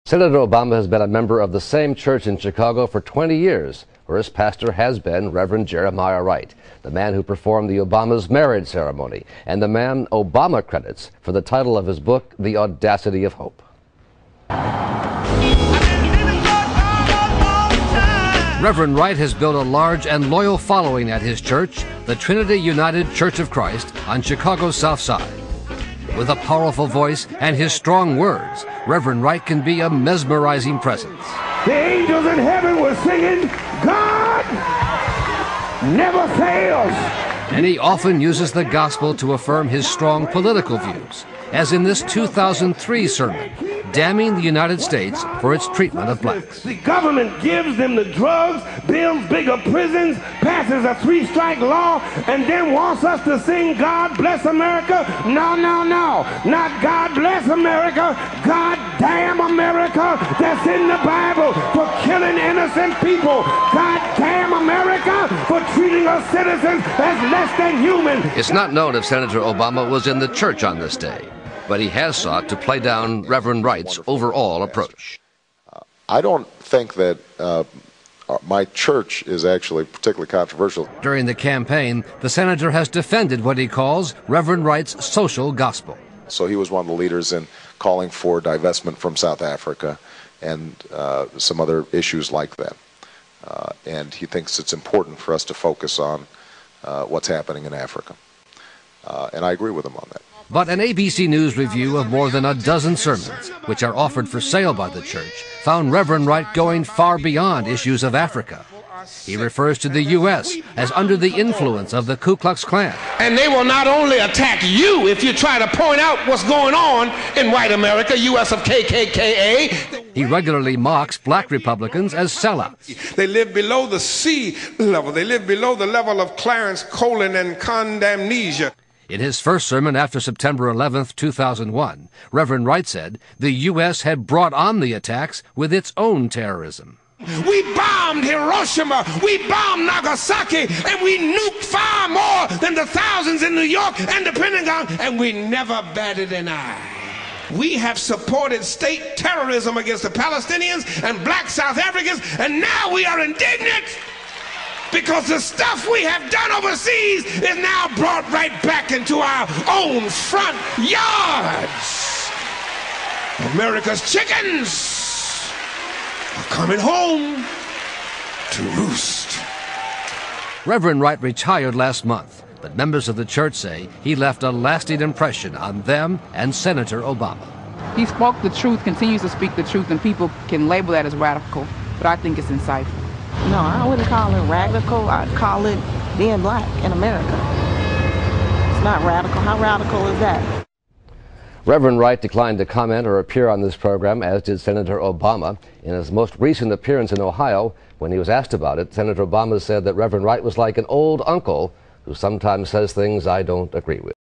Senator Obama has been a member of the same church in Chicago for 20 years, where his pastor has been Reverend Jeremiah Wright, the man who performed the Obama's marriage ceremony, and the man Obama credits for the title of his book, The Audacity of Hope. Reverend Wright has built a large and loyal following at his church, the Trinity United Church of Christ, on Chicago's South Side. With a powerful voice and his strong words, Reverend Wright can be a mesmerizing presence. The angels in heaven were singing, God never fails. And he often uses the gospel to affirm his strong political views, as in this 2003 sermon, damning the United States for its treatment of blacks. The government gives them the drugs, builds bigger prisons, passes a three-strike law, and then wants us to sing God Bless America? No, no, no. Not God Bless America. God damn America that's in the Bible for killing innocent people. God damn America for treating us citizens as less than human. It's not known if Senator Obama was in the church on this day, but he has sought to play down Reverend Wright's overall approach. I don't think that my church is actually particularly controversial. During the campaign, the senator has defended what he calls Reverend Wright's social gospel. So he was one of the leaders in calling for divestment from South Africa and some other issues like that. And he thinks it's important for us to focus on what's happening in Africa. And I agree with him on that. But an ABC News review of more than a dozen sermons, which are offered for sale by the church, found Reverend Wright going far beyond issues of Africa. He refers to the U.S. as under the influence of the Ku Klux Klan. And they will not only attack you if you try to point out what's going on in white America, U.S. of KKK A. He regularly mocks black Republicans as sellouts. They live below the sea level. They live below the level of Clarence Colin and condemnesia. In his first sermon after September 11, 2001, Reverend Wright said the U.S. had brought on the attacks with its own terrorism. We bombed Hiroshima, we bombed Nagasaki, and we nuked far more than the thousands in New York and the Pentagon, and we never batted an eye. We have supported state terrorism against the Palestinians and black South Africans, and now we are indignant because the stuff we have done overseas is now brought right back into our own front yards. America's chickens are coming home to roost. Reverend Wright retired last month, but members of the church say he left a lasting impression on them and Senator Obama. He spoke the truth, continues to speak the truth, and people can label that as radical, but I think it's insightful. No, I wouldn't call it radical. I'd call it being black in America. It's not radical. How radical is that? Reverend Wright declined to comment or appear on this program, as did Senator Obama. In his most recent appearance in Ohio, when he was asked about it, Senator Obama said that Reverend Wright was like an old uncle who sometimes says things I don't agree with.